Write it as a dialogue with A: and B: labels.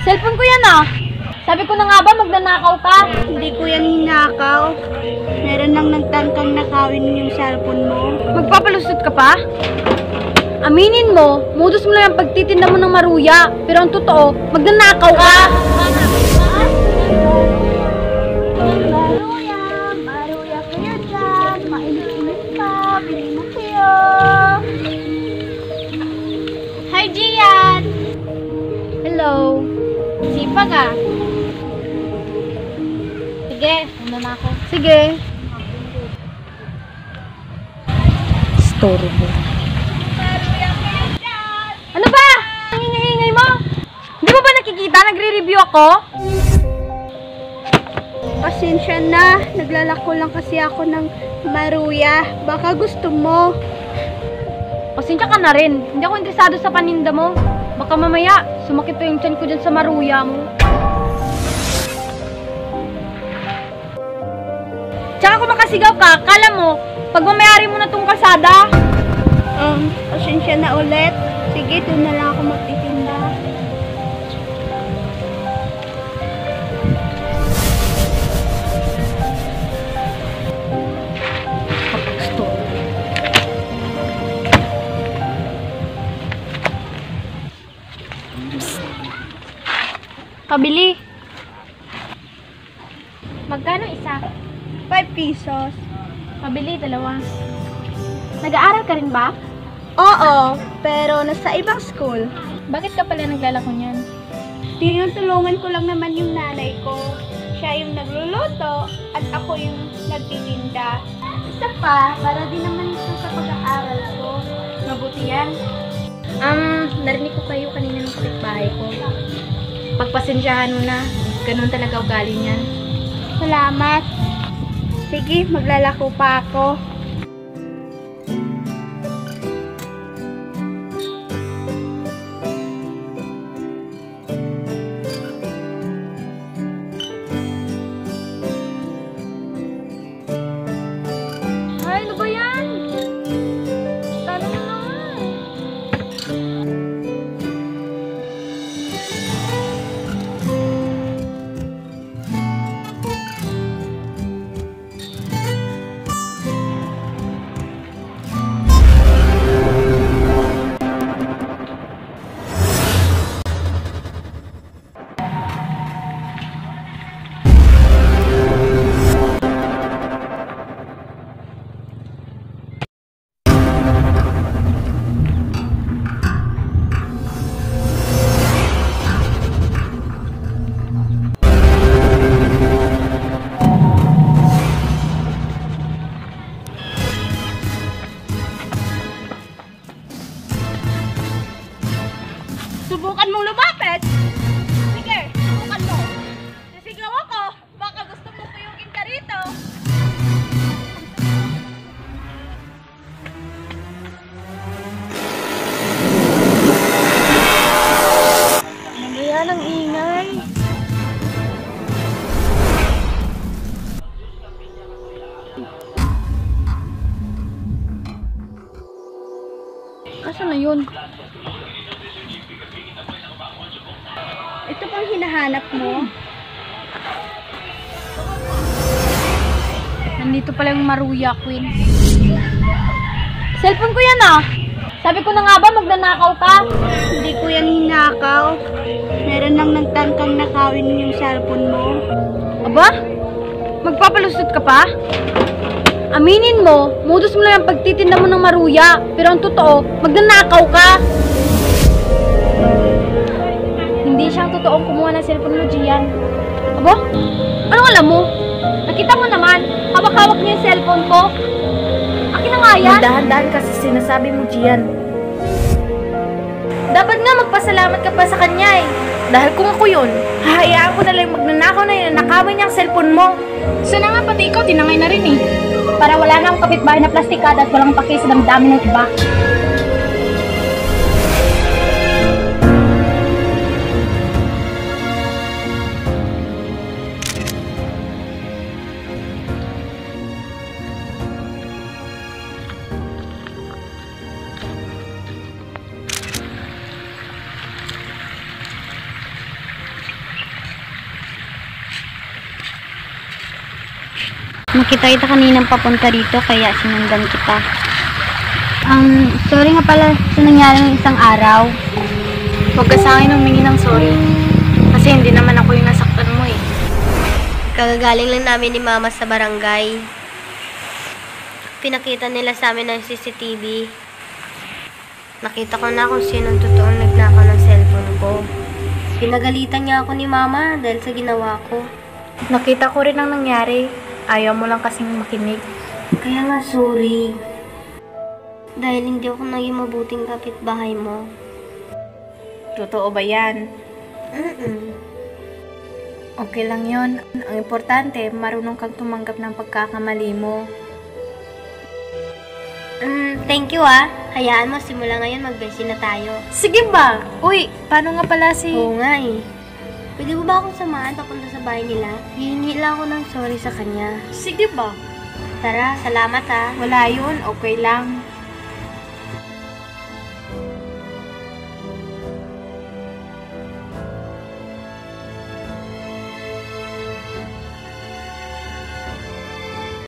A: Cellphone ko yan ah. Sabi ko na nga ba magnanakaw ka?
B: Hindi ko yan hinakaw. Meron lang nagtangkang nakawin yung cellphone mo.
A: Magpapalusot ka pa? Aminin mo, modus mo lang ang pagtitinda mo ng maruya. Pero ang totoo, magnanakaw ka.
B: Maruya kayo dyan. Mainit-init pa. Bili mo kayo. Hi, Gian!
A: Hello.
B: Sipag ah.
A: Sige, una na ako. Sige. Storbo. Ano ba? Ang ingay-ingay mo? Hindi mo ba nakikita? Nagre-review ako?
B: Pasensya na. Naglalako lang kasi ako ng maruya. Baka gusto mo.
A: Pasensya ka na rin. Hindi ako interesado sa paninda mo. Baka mamaya, sumakit pa yung tiyan ko dyan sa maruya mo. Tsaka kung makasigaw ka, kala mo, pag mamayari mo na tong kalsada.
B: Pasensya na ulit. Sige, doon na lang ako magtitinda.
A: Gusto. Pabili. Magkano isa?
B: 5 pesos.
A: Pabili, dalawa. Nag-aaral ka rin ba?
B: Oo, pero nasa ibang school.
A: Bakit ka pala naglalako niyan?
B: Tinutulungan ko lang naman yung nanay ko. Siya yung nagluluto at ako yung nagtitinda. Isa pa, para din naman ito sa pag-aaral ko.
A: Mabuti yan. Narinig ko kayo kanina ng kapitbahay ko. Pagpasensyahan mo na. Ganun talaga ugali niyan.
B: Salamat. Sige, maglalako pa ako.
A: Ay, ano ba yan? Talo na naman.
B: Subukan mong lumapit. Sige, subukan mo. Sisigaw ako. Baka gusto mo kuyugin ka rito.
A: Ano ba yan ang ingay? Asa na yun?
B: Ito pang hinahanap mo.
A: Nandito pala yung Maruya Queen. Cellphone ko yan ah. Sabi ko na nga ba magnanakaw ka?
B: Hindi ko yan hinakaw. Meron lang nagtangkang nakawin yung cellphone mo.
A: Aba? Magpapalusot ka pa? Aminin mo, modus mo lang ang pagtitinda mo ng maruya. Pero ang totoo, magnanakaw ka. Hindi siyang totoong kumuha ng cellphone mo, Gian. Aba? Anong alam mo? Nakita mo naman, hawak-hawak niya yung cellphone ko. Akin na nga yan.
C: Dahan-dahan kasi sinasabi mo, Gian.
A: Dapat nga magpasalamat ka pa sa kanya eh.
C: Dahil kung ako yun, hahayaan ko na lang magnanakaw na yun, nakawin niya ang cellphone mo.
A: Sana nga pati ikaw, tinangay na rin eh. Para wala na akong kapitbahay na plastikada at walang paki sa damdamin ng iba. Nakita kita kaninang papunta dito kaya sinundan kita. Sorry nga pala sa nangyari ng isang araw.
C: Huwag ka sa akin humingi ng sorry. Kasi hindi naman ako yung nasaktan mo eh.
D: Kagagaling lang namin ni Mama sa barangay. Pinakita nila sa amin ng CCTV. Nakita ko na kung sino ang totoong nagnakaw ng cellphone ko. Pinagalitan niya ako ni Mama dahil sa ginawa ko.
C: Nakita ko rin ang nangyari. Ayaw mo lang kasing makinig.
D: Kaya nga sorry. Dahil hindi ako naging mabuting kapitbahay mo.
C: Totoo ba yan? Okay lang yon. Ang importante, marunong kang tumanggap ng pagkakamali mo.
D: Thank you ah. Hayaan mo, simula ngayon mag-besti na tayo.
C: Sige ba? Uy, paano nga pala si...
D: Oo nga eh. Pwede mo ba akong samahan papunta sa bahay nila? Hihingi lang ako ng sorry sa kanya.
C: Sige ba?
D: Tara, salamat ah.
C: Wala yun, okay lang.